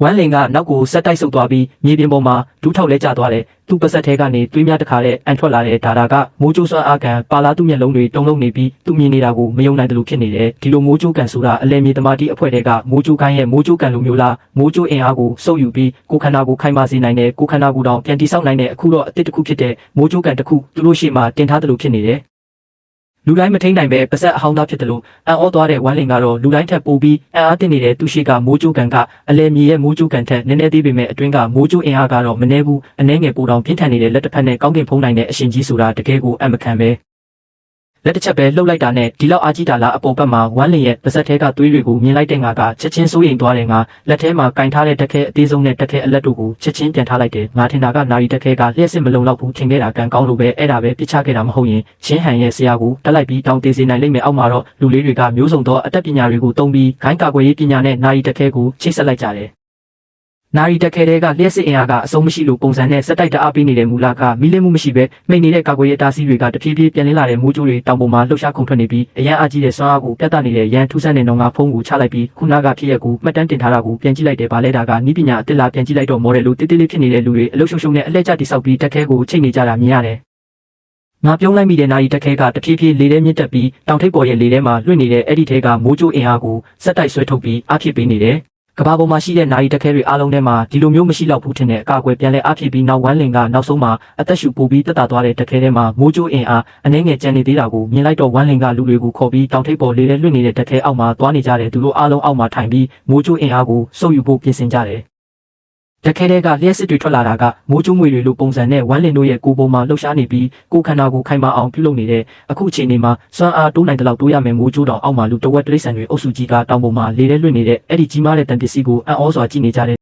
ဝမ်းလင်ကနောက်ကိုဆက်တိုက်ဆုပ်သွားပြီးမြေပြင်ပေါ်မှာဒူးထောက်လဲကျသွားတယ်သူ့ပါဆက်ထဲကနေသွေးများတစ်ခါနဲ့အန်ထွက်လာတဲ့ဒါကမိုးကြိုးစွမ်းအားကန်ပါလာသူ့မျက်လုံးတွေတုံလုံးနေပြီးသူ့မြင်နေတာကိုမယုံနိုင်တယ်လို့ဖြစ်နေတယ်ဒီလိုမိုးကြိုးကန်ဆိုတာအလဲမြေသမားတီးအဖွဲ့တွေကမိုးကြိုးကိုင်းရဲ့မိုးကြိုးကန်လိုမျိုးလားမိုးကြိုးအင်အားကိုစုပ်ယူပြီးကိုခန္ဓာကိုခိုင်မာစေနိုင်တဲ့ကိုခန္ဓာကိုတောင်ပြန်တိဆောက်နိုင်တဲ့အခုတော့အစ်တစ်ခုဖြစ်တဲ့မိုးကြိုးကန်တစ်ခုသူတို့ရှေ့မှာတင်ထားတယ်လို့ဖြစ်နေတယ်လူတိုင်းမထိန်နိုင်ပဲပါဆက်အဟောင်းသားဖြစ်တယ်လို့အံ့ဩသွားတဲ့ဝမ်းလင်ကတော့လူတိုင်းထက်ပိုပြီးအံ့အားတင်နေတဲ့သူရှိကမိုးကြိုးကန်ကအလဲမြေရဲ့မိုးကြိုးကန်ထက်နည်းနည်းသေးပေမဲ့အတွင်းကမိုးကြိုးအင်အားကတော့မနှဲဘူးအနှဲငယ်ပိုတောင်ပြင်းထန်နေတဲ့လက်တစ်ဖက်နဲ့ကောင်းကင်ဖုံးနိုင်တဲ့အရှင်ကြီးဆိုတာတကယ်ကိုအံ့မခံပဲလက်တစ်ချက်ပဲလှုပ်လိုက်တာနဲ့ဒီလောက်အားကြီးတာလားအပေါ်ဘက်မှာဝမ်းလင်ရဲ့ပါဆက်ထဲကသွေးတွေကိုမြင်လိုက်တဲ့ငါကချက်ချင်းစိုးရိမ်သွားတယ်ငါလက်ထဲမှာကင်ထားတဲ့တက်ခဲအသေးဆုံးနဲ့တက်ခဲအလက်တို့ကိုချက်ချင်းပြန်ထားလိုက်တယ်ငါထင်တာကနာရီတက်ခဲကလျှက်စစ်မလုံလောက်ဘူးထင်ခဲ့တာကံကောင်းလို့ပဲအဲ့ဒါပဲပြစ်ချခဲ့တာမဟုတ်ရင်ချင်းဟန်ရဲ့ဆရာကိုတက်လိုက်ပြီးတောင်းတေးစေနိုင်လိမ့်မယ်အောက်မှာတော့လူလေးတွေကမျိုးစုံသောအတတ်ပညာတွေကိုသုံးပြီးခိုင်းကာကွယ်ရေးပညာနဲ့နာရီတက်ခဲကိုချိတ်ဆက်လိုက်ကြတယ်နာရီတက်ခဲတဲ့ကလျှက်စစ်အင်အားကအဆုံးမရှိလို့ပုံစံနဲ့စက်တိုက်တအားပေးနေတဲ့မူလကမီးလင်းမှုမရှိပဲမိတ်နေတဲ့ကာကွယ်ရေးတားဆီးတွေကတဖြည်းဖြည်းပြန်လင်းလာတဲ့မိုးကြိုးတွေတောင်ပေါ်မှာလှုပ်ရှားခုန်ထွက်နေပြီးအရန်အားကြီးတဲ့စွမ်းအားကိုပြတ်တက်နေတဲ့ရန်ထူးဆန်းတဲ့နောင်ငါဖုံးကိုချလိုက်ပြီးခုနကဖြစ်ရက်ကိုမှတ်တမ်းတင်ထားတာကိုပြန်ကြည့်လိုက်တယ်ဗာလဲတာကနီးပညာအစ်လာပြန်ကြည့်လိုက်တော့မော်ဒယ်လိုတိတိလေးဖြစ်နေတဲ့လူတွေအလုရှုံရှုံနဲ့အလှည့်ကျတိဆောက်ပြီးတက်ခဲကိုချိတ်နေကြတာမြင်ရတယ်ငါပြုံးလိုက်မိတဲ့နာရီတက်ခဲကတဖြည်းဖြည်းလေထဲမြင့်တက်ပြီးတောင်ထိပ်ပေါ်ရဲ့လေထဲမှာလွင့်နေတဲ့အဲ့ဒီထဲကမိုးကြိုးအင်အားကိုစက်တိုက်ဆွဲထုတ်ပြီးအားဖြစ်ပေးနေတယ်ကဘာပေါ်မှာရှိတဲ့နာရီတက်ခဲတွေအားလုံးထဲမှာဒီလိုမျိုးမရှိတော့ဘူးထင်တဲ့အကာအကွယ်ပြန်လဲအားဖြစ်ပြီးနောက်ဝမ်းလင်ကနောက်ဆုံးမှာအသက်ရှူပိုးပြီးတက်တာသွားတဲ့တက်ခဲထဲမှာမိုးကြိုးအင်အားအနှဲငယ်ကျန်နေသေးတာကိုမြင်လိုက်တော့ဝမ်းလင်ကလူတွေကိုခေါ်ပြီးတောင်ထိပ်ပေါ်လေထဲလွင့်နေတဲ့တက်ခဲအောက်မှာသွားနေကြတယ်သူတို့အားလုံးအောက်မှာထိုင်ပြီးမိုးကြိုးအင်အားကိုစုပ်ယူဖို့ပြင်ဆင်ကြတယ်တက်ခဲတဲ့ကလျှက်စစ်တွေထွက်လာတာကမိုးကြိုးငွေတွေလိုပုံစံနဲ့ဝမ်းလင်တို့ရဲ့ကိုယ်ပေါ်မှာလှုပ်ရှားနေပြီးကိုယ်ခန္ဓာကိုခိုင်မာအောင်ပြုလုပ်နေတဲ့အခုအချိန်မှာစွမ်းအားတိုးနိုင်တဲ့လောက်တိုးရမယ်မိုးကြိုးတောင်အောက်မှာလူတဝက်တိရစ္ဆာန်တွေအုပ်စုကြီးကတောင်ပေါ်မှာလေထဲလွင့်နေတဲ့အဲ့ဒီကြီးမားတဲ့တန်ပစ္စည်းကိုအံ့ဩစွာကြည့်နေကြတဲ့